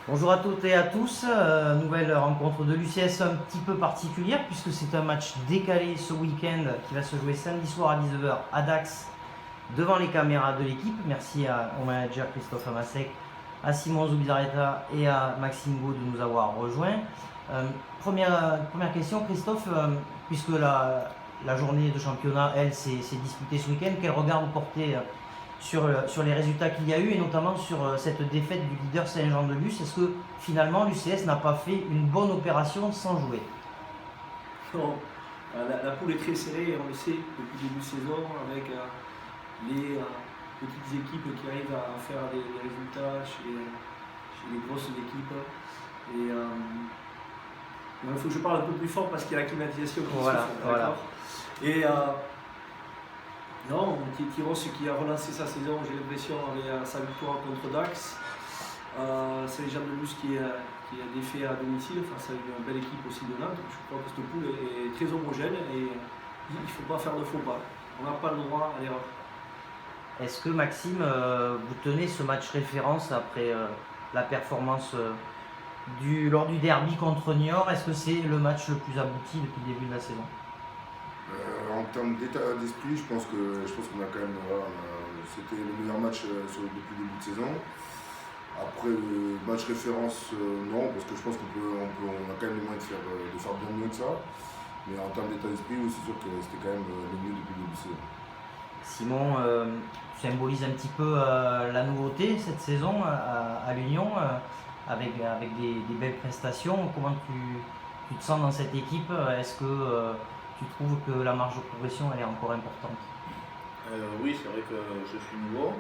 Bonjour à toutes et à tous, nouvelle rencontre de l'UCS un petit peu particulière puisque c'est un match décalé ce week-end qui va se jouer samedi soir à 19h à Dax devant les caméras de l'équipe. Merci au manager Christophe Amasek, à Simon Zubizarreta et à Maxime Gaud de nous avoir rejoints. Première question Christophe, puisque la journée de championnat, elle, s'est disputée ce week-end, quel regard vous portez sur les résultats qu'il y a eu et notamment sur cette défaite du leader Saint-Jean-de-Luz? Est-ce que finalement l'UCS n'a pas fait une bonne opération sans jouer? Non, la poule est très serrée, on le sait, depuis le début de saison, avec les petites équipes qui arrivent à faire des résultats chez les grosses équipes. Et il faut que je parle un peu plus fort parce qu'il y a la climatisation qui Voilà, se fait, voilà. d'accord. Et non, Tyros qui a relancé sa saison, j'ai l'impression, avec sa victoire contre Dax. Saint-Jean-de-Luz qui a défait à domicile face à une belle équipe aussi de Nantes. Je crois que cette poule est très homogène et il ne faut pas faire de faux pas. On n'a pas le droit à l'erreur. Est-ce que Maxime, vous tenez ce match référence après la performance lors du derby contre Niort? Est-ce que c'est le match le plus abouti depuis le début de la saison? En termes d'état d'esprit, je pense qu'on a quand même. Voilà, c'était le meilleur match depuis le début de saison. Après le match référence, non, parce que je pense on a quand même les moyens de faire bien mieux que ça. Mais en termes d'état d'esprit, oui, c'est sûr que c'était quand même le mieux depuis le début de saison. Simon, symbolise un petit peu la nouveauté cette saison à l'Union, avec des belles prestations. Comment tu te sens dans cette équipe? Est-ce que tu trouves que la marge de progression elle est encore importante? Oui, c'est vrai que je suis nouveau.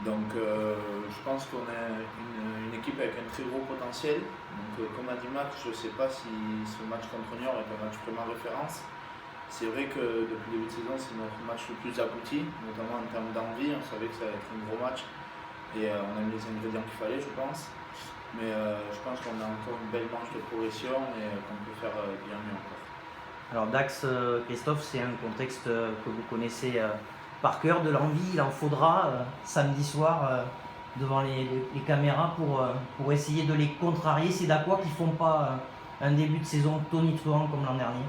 Donc je pense qu'on est une équipe avec un très gros potentiel. Donc comme a dit Max, je ne sais pas si ce match contre Niort est un match vraiment référence. C'est vrai que depuis le début de saison, c'est notre match le plus abouti, notamment en termes d'envie. On savait que ça allait être un gros match et on a mis les ingrédients qu'il fallait, je pense. Mais je pense qu'on a encore une belle marge de progression et qu'on peut faire bien mieux encore. Alors Dax, Christophe, c'est un contexte que vous connaissez par cœur. De l'envie, il en faudra samedi soir devant les caméras pour essayer de les contrarier. C'est d'à quoi qu'ils ne font pas un début de saison tonitruant comme l'an dernier?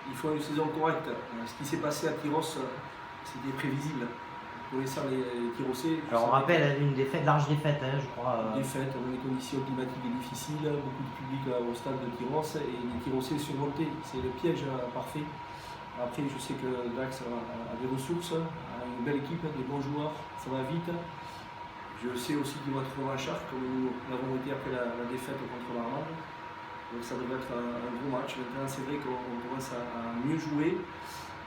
Il faut une saison correcte. Ce qui s'est passé à Tyros, c'était prévisible. Pour les Tyrosais. Alors on rappelle une large défaite, je crois. Défaite, dans des conditions climatiques difficiles, beaucoup de public au stade de Tyros et les Tyrosais surmontés. C'est le piège parfait. Après, je sais que Dax a des ressources, a une belle équipe, des bons joueurs, ça va vite. Je sais aussi qu'ils vont être revanchards, comme nous l'avons été après la défaite contre l'Armade. Donc ça devrait être un gros match. Maintenant, c'est vrai qu'on commence à mieux jouer.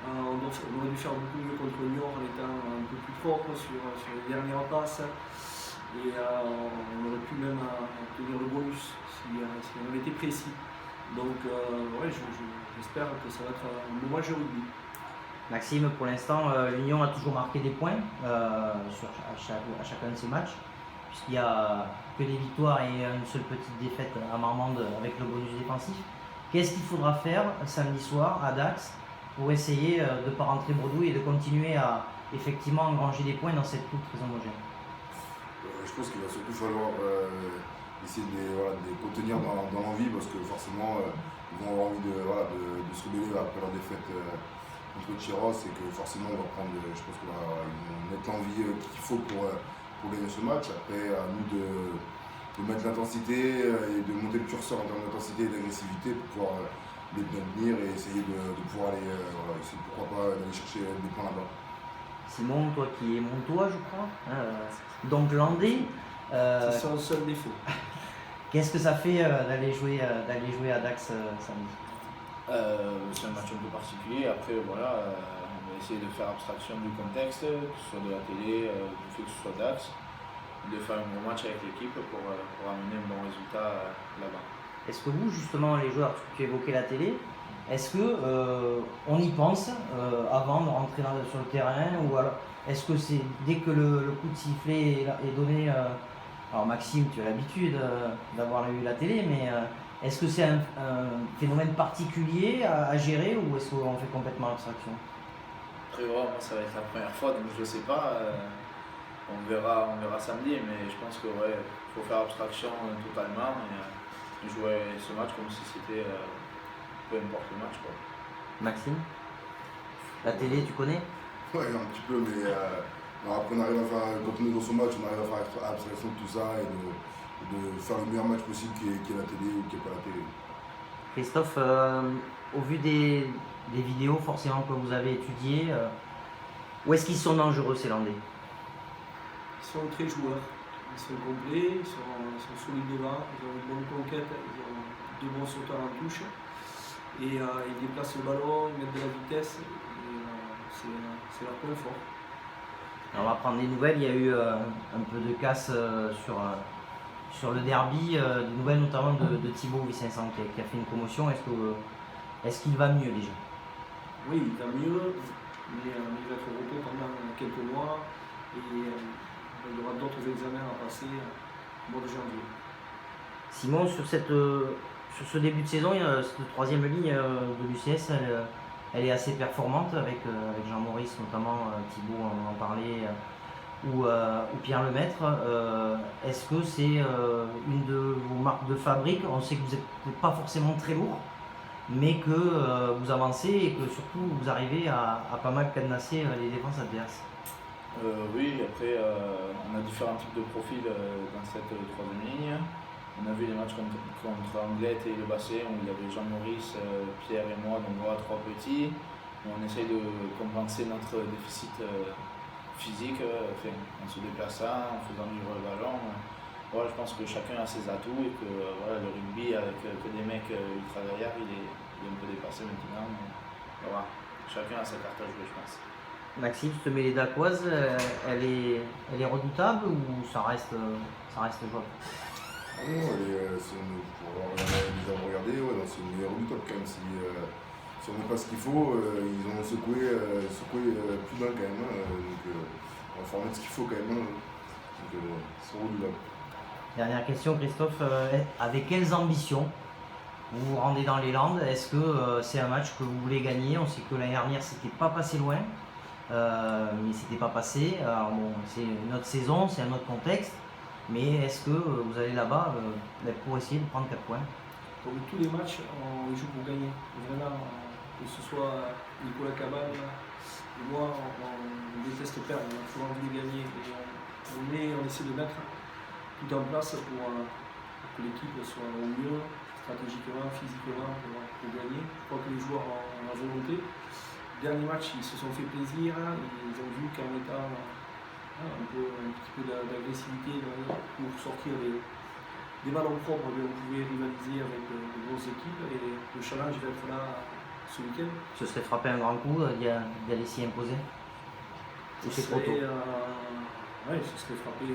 On aurait dû faire beaucoup mieux contre Niort en étant un peu plus propre sur les dernières passes. Et on aurait pu même obtenir le bonus si on avait été précis. Donc ouais, j'espère que ça va être un bon match de rugby. Maxime, pour l'instant, l'Union a toujours marqué des points à chacun de ses matchs, puisqu'il n'y a que des victoires et une seule petite défaite à Marmande avec le bonus défensif. Qu'est-ce qu'il faudra faire samedi soir à Dax pour essayer de ne pas rentrer bredouille et de continuer à effectivement engranger des points dans cette poule très homogène? Je pense qu'il va surtout falloir essayer de les contenir dans l'envie parce que forcément ils vont avoir envie de se rebeller après leur défaite contre Tyros et que forcément on va prendre, je pense qu'ils vont mettre l'envie qu'il faut pour gagner ce match. Après à nous de mettre l'intensité et de monter le curseur en termes d'intensité et d'agressivité pour pouvoir les maintenir et essayer de pouvoir aller, essayer, pourquoi pas d'aller chercher des points là-bas. Simon, toi qui es montois, je crois, donc landais. C'est son seul défaut. Qu'est-ce que ça fait d'aller jouer à Dax samedi? C'est un match un peu particulier. Après, voilà, on va essayer de faire abstraction du contexte, que ce soit de la télé, du fait que ce soit Dax, de faire un bon match avec l'équipe pour amener un bon résultat là-bas. Est-ce que vous, justement, les joueurs, tu évoquais la télé, est-ce que on y pense avant de rentrer sur le terrain, ou alors est-ce que c'est dès que le coup de sifflet est donné, alors Maxime, tu as l'habitude d'avoir eu la télé, mais est-ce que c'est un phénomène particulier à gérer ou est-ce qu'on fait complètement abstraction? Après, voilà, moi, ça va être la première fois, donc je ne sais pas. on verra samedi, mais je pense que faut faire abstraction totalement et jouer ce match comme si c'était peu importe le match, quoi. Maxime, la télé, tu connais? Ouais, un petit peu, mais après on arrive à faire, quand on est dans son match, on arrive à faire abstraction de tout ça et de faire le meilleur match possible qui est la télé ou qui n'est pas la télé. Christophe, au vu des vidéos forcément que vous avez étudiées, où est-ce qu'ils sont dangereux ces Landais? Ils sont très joueurs, ils sont complets, ils sont solides devant, ils ont une bonne conquête, ils ont 2 bons sauteurs en touche. Et ils déplacent le ballon, ils mettent de la vitesse, et c'est leur point fort. On va prendre des nouvelles, il y a eu un peu de casse sur le derby, des nouvelles notamment de Thibaut Vincent qui a fait une commotion. Est-ce qu'il va mieux déjà? Oui, il va mieux, mais il va être au repos pendant quelques mois et il y aura d'autres examens à passer au mois de janvier. Simon, sur ce début de saison, cette troisième ligne de l'UCS, elle est assez performante avec Jean-Maurice, notamment Thibaut, on en parlait, ou Pierre Lemaître. Est-ce que c'est une de vos marques de fabrique? On sait que vous n'êtes pas forcément très lourd, mais que vous avancez et que surtout vous arrivez à pas mal cadenasser les défenses adverses. Oui, après on a différents types de profils dans cette troisième ligne. On a vu les matchs contre Anglette et le Basset, où il y avait Jean-Maurice, Pierre et moi, donc voilà 3 petits. On essaye de compenser notre déficit physique en se déplaçant, en faisant vivre le ballon. Voilà, je pense que chacun a ses atouts et que le rugby avec que des mecs ultra derrière, il est un peu dépassé maintenant. Mais, voilà, chacun a sa carte à jouer, je pense. Maxime, cette mêlée d'Aquoise, elle est redoutable ou ça reste jouable? Non, pour avoir déjà regardé, c'est une meilleure redoutable quand même. Si on n'a pas ce qu'il faut, ils ont secoué plus d'un quand même. Donc on va falloir mettre ce qu'il faut quand même. Donc c'est redoutable. Dernière question, Christophe, avec quelles ambitions vous vous rendez dans les Landes? Est-ce que c'est un match que vous voulez gagner? On sait que l'année dernière, c'était pas passé loin, mais c'était pas passé. Alors bon, c'est une autre saison, c'est un autre contexte, mais est-ce que vous allez là-bas pour essayer de prendre 4 points? Comme tous les matchs, on joue pour gagner. Vraiment, que ce soit Nicolas Cabane ou moi, on déteste perdre, on a toujours envie de gagner. Et on essaie de mettre tout en place pour que l'équipe soit au mieux, stratégiquement, physiquement, pour gagner. Je crois que les joueurs ont la volonté. Dernier match, ils se sont fait plaisir, ils ont vu qu'en mettant un petit peu d'agressivité pour sortir des ballons propres, on pouvait rivaliser avec de grosses équipes et le challenge va être là ce week-end. Ce serait frapper un grand coup d'aller s'y imposer? Ou c'est trop tôt? Oui, ce serait frapper,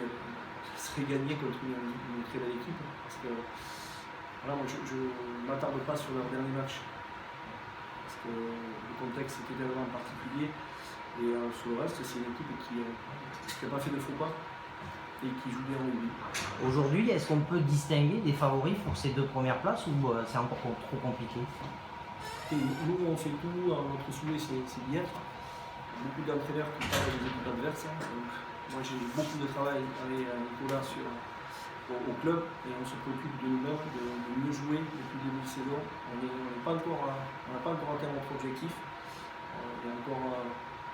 ce serait gagner contre une très belle équipe. Parce que voilà, moi, je ne m'attarde pas sur leur dernier match. Parce que le contexte était tellement particulier. Et sur le reste, c'est une équipe qui n'a pas fait de faux pas et qui joue bien au rugby. Aujourd'hui, est-ce qu'on peut distinguer des favoris pour ces 2 premières places ou c'est encore trop compliqué? Et nous, on fait tout, notre souhait c'est d'y être. Beaucoup d'entraîneurs qui parlent des équipes adverses. Donc, moi, j'ai beaucoup de travail avec Nicolas au club et on se préoccupe de nous-mêmes, de mieux jouer depuis le début de saison. On n'a pas encore atteint notre objectif. Il y a encore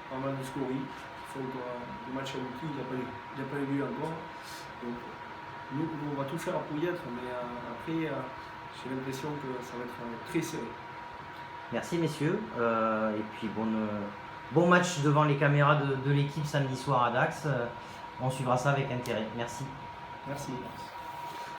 pas mal de scoring. Il faut le match à Wiki, il n'a pas eu lieu encore. Donc, nous, on va tout faire pour y être, mais après, j'ai l'impression que ça va être très serré. Merci messieurs, et puis bon match devant les caméras de l'équipe samedi soir à Dax. On suivra ça avec intérêt. Merci. Merci.